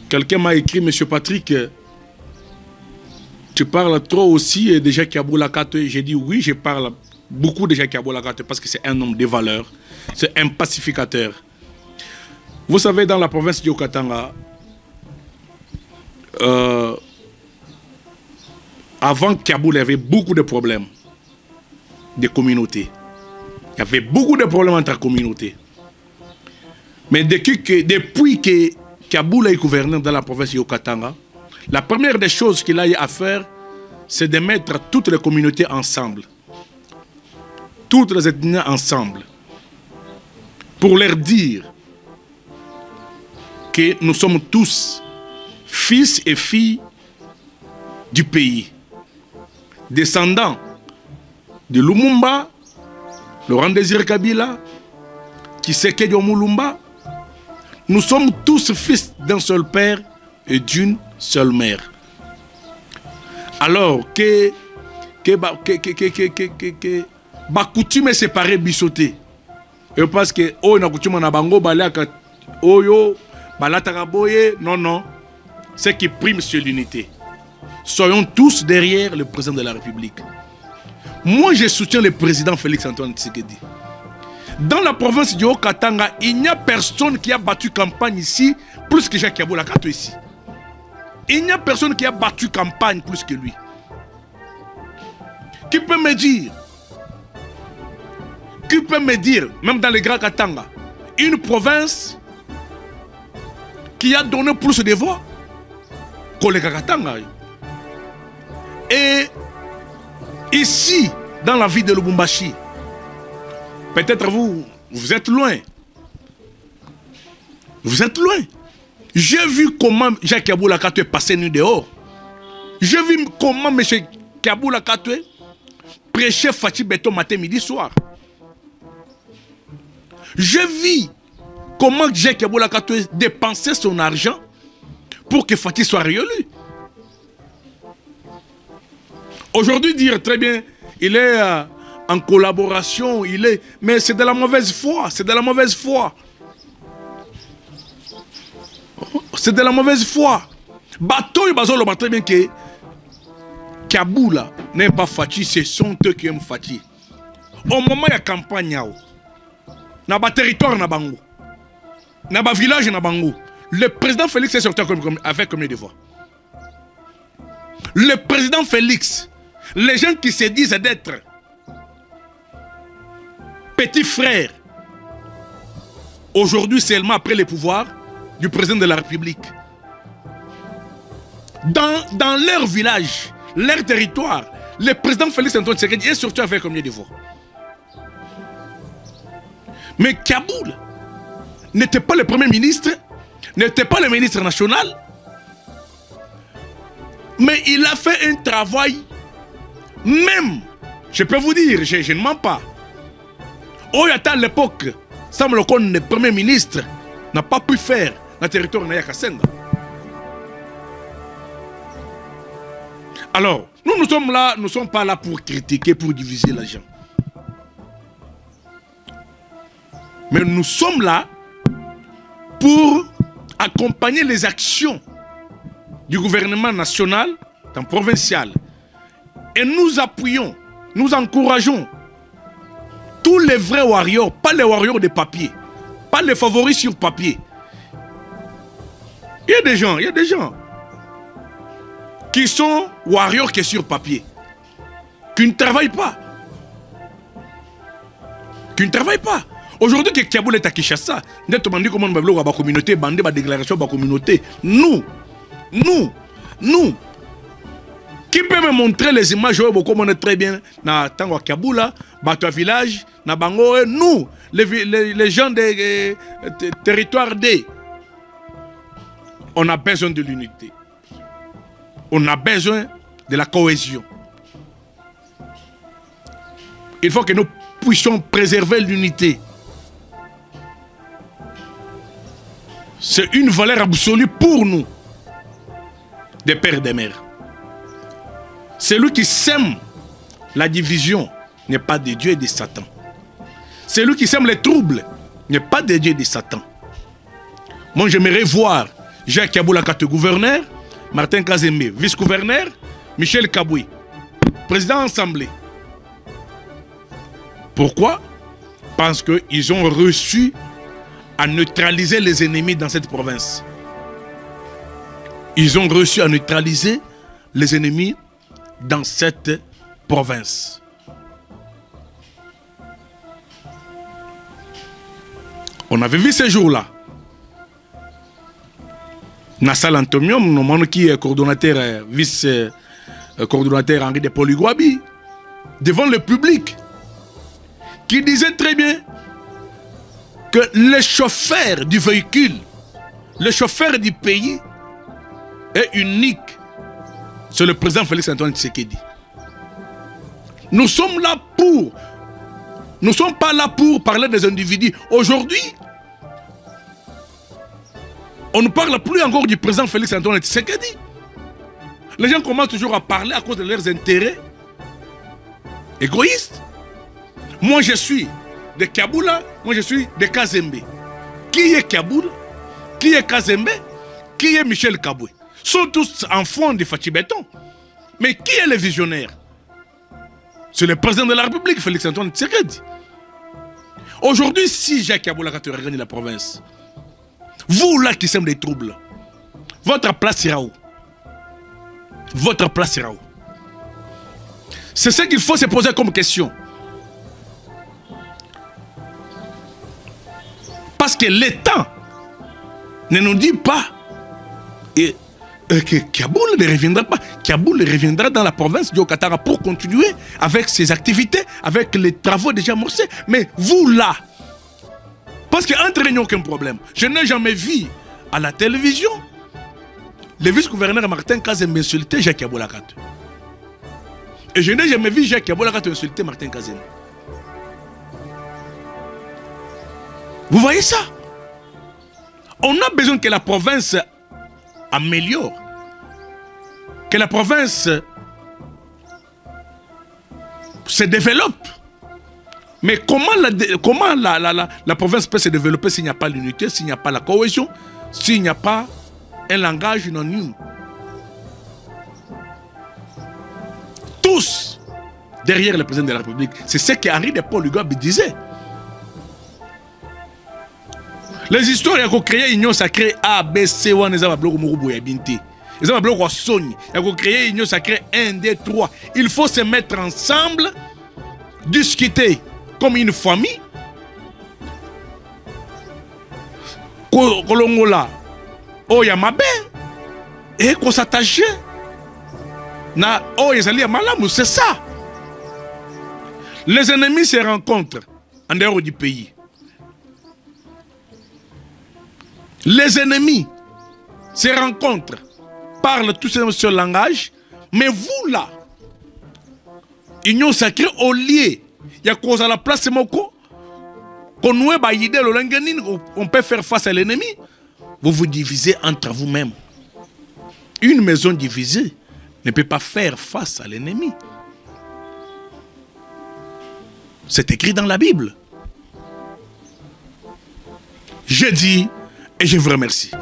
Quelqu'un m'a écrit, Monsieur Patrick, tu parles trop aussi de Jacques Kaboula Katwe. J'ai dit oui, je parle beaucoup de Jacques Kaboula Katwe parce que c'est un homme de valeur, c'est un pacificateur. Vous savez, dans la province du Okatanga, avant Kaboul, il y avait beaucoup de problèmes de communautés. Il y avait beaucoup de problèmes entre communautés. Mais depuis que Kaboul est gouverneur dans la province du Okatanga, la première des choses qu'il a eu à faire, c'est de mettre toutes les communautés ensemble. Toutes les ethnies ensemble. Pour leur dire que nous sommes tous fils et filles du pays. Descendants de Lumumba, Laurent Désiré Kabila, Tshisekedi Omulumba. Nous sommes tous fils d'un seul père et d'une seule mère. Alors que coutume séparée bisoté. Et parce que oh na coutume na bango balaka oyo balataka boye non, c'est qui prime sur l'unité. Soyons tous derrière le président de la République. Moi je soutiens le président Félix Antoine Tshisekedi. Dans la province du Haut-Katanga, il n'y a personne qui a battu campagne ici plus que Jacques Kaboula Katwe ici. Il n'y a personne qui a battu campagne plus que lui. Qui peut me dire, même dans les Grands Katanga, une province qui a donné plus de voix que les Katanga. Et ici, dans la ville de Lubumbashi, peut-être vous êtes loin. Vous êtes loin. J'ai vu comment Jacques Kaboula Katwe passait nuit dehors. J'ai vu comment M. Kaboula Katwe prêchait Fati Beton matin, midi, soir. J'ai vu comment Jacques Kaboula Katwe dépensait son argent pour que Fati soit réélu. Aujourd'hui, dire très bien, il est en collaboration, mais c'est de la mauvaise foi, c'est de la mauvaise foi. C'est de la mauvaise foi. Bateau et Bazolo, très bien que Kaboula n'est pas Fati, ce sont eux qui aiment Fati. Au moment de la campagne, dans le territoire, dans le village, le président Félix est sorti avec combien de voix? Le président Félix, les gens qui se disent d'être petit frère, aujourd'hui seulement après le pouvoir du président de la République, dans leur village, leur territoire, le président Félix Antoine Tshisekedi est sorti avec combien de voix? Mais Kaboul n'était pas le premier ministre, n'était pas le ministre national, mais il a fait un travail, même, je peux vous dire, je ne mens pas. À l'époque, Sam Lokon, le premier ministre, n'a pas pu faire dans le territoire de Yakasenga. Alors, nous sommes là, nous ne sommes pas là pour critiquer, pour diviser les gens. Mais nous sommes là pour accompagner les actions du gouvernement national, provincial. Et nous appuyons, nous encourageons tous les vrais warriors, pas les warriors de papier, pas les favoris sur papier. Il y a des gens qui sont warriors que sur papier, qui ne travaillent pas. Aujourd'hui, que Kaboul est à Kinshasa, nous avons dit comment nous avons la communauté, bandé la déclaration de la communauté. Nous, qui peut me montrer les images où on est très bien dans Tango Kaboula, Bato village, na Bango, nous, les gens des territoires D, on a besoin de l'unité. On a besoin de la cohésion. Il faut que nous puissions préserver l'unité. C'est une valeur absolue pour nous, des pères et des mères. Celui qui sème la division n'est pas de Dieu et de Satan. Celui qui sème les troubles n'est pas de Dieu et de Satan. Moi, j'aimerais voir Jacques Yaboula Kato, gouverneur, Martin Kazembe, vice-gouverneur, Michel Kaboui, président assemblée. Pourquoi? Parce qu'ils ont reçu à neutraliser les ennemis dans cette province. Ils ont reçu à neutraliser les ennemis dans cette province. On avait vu ces jours-là. Nassal Antomium, qui est coordonnateur, vice-coordonnateur Henri de Poligwabi, devant le public, qui disait très bien que le chauffeur du véhicule, le chauffeur du pays est unique. C'est le président Félix Antoine Tshisekedi. Nous sommes là pour... Nous ne sommes pas là pour parler des individus. Aujourd'hui, on ne parle plus encore du président Félix Antoine Tshisekedi. Les gens commencent toujours à parler à cause de leurs intérêts égoïstes. Moi, je suis de Kaboula, moi, je suis de Kazembe. Qui est Kaboula? Qui est Kazembe? Qui est Michel Kaboué? Sont tous enfants de Fachi Béton. Mais qui est le visionnaire? C'est le président de la République, Félix Antoine Tshisekedi. Aujourd'hui, si Jacques Kaboula Kato regagne la province, vous là qui sèmez des troubles, votre place sera où? Votre place sera où? C'est ce qu'il faut se poser comme question. Parce que l'État ne nous dit pas que Kaboul ne reviendra pas. Kaboul reviendra dans la province du Haut-Katanga pour continuer avec ses activités, avec les travaux déjà amorcés. Mais vous là, parce qu'entre nous, il n'y a aucun problème. Je n'ai jamais vu à la télévision le vice-gouverneur Martin Kazembe insulter Jacques Yaboula Kato. Et je n'ai jamais vu Jacques Yaboula Kato insulter Martin Kazembe. Vous voyez ça? On a besoin que la province améliore, que la province se développe. Mais comment la province peut se développer s'il n'y a pas l'unité, s'il n'y a pas la cohésion, s'il n'y a pas un langage unanime? Tous derrière le président de la République. C'est ce qu'Henri de Poligwabi disait. Les histoires qui ont créé l'Union sacrée A, B, C, 1, ils ont bloqué Mourou Bouyabinti. Ils ont bloqué Sony. Ils ont créé l'Union sacrée 1, 2, 3. Il faut se mettre ensemble, discuter comme une famille. Kolongola, Oyamabe, et qu'on s'attache. Na Oyezali Malamou, c'est ça. Les ennemis se rencontrent en dehors du pays. Les ennemis se rencontrent, parlent tout simplement sur le langage, mais vous là, Union sacrée au lieu, il y a cause à la place moko, on peut faire face à l'ennemi, vous vous divisez entre vous-même. Une maison divisée ne peut pas faire face à l'ennemi. C'est écrit dans la Bible. Je dis et je vous remercie.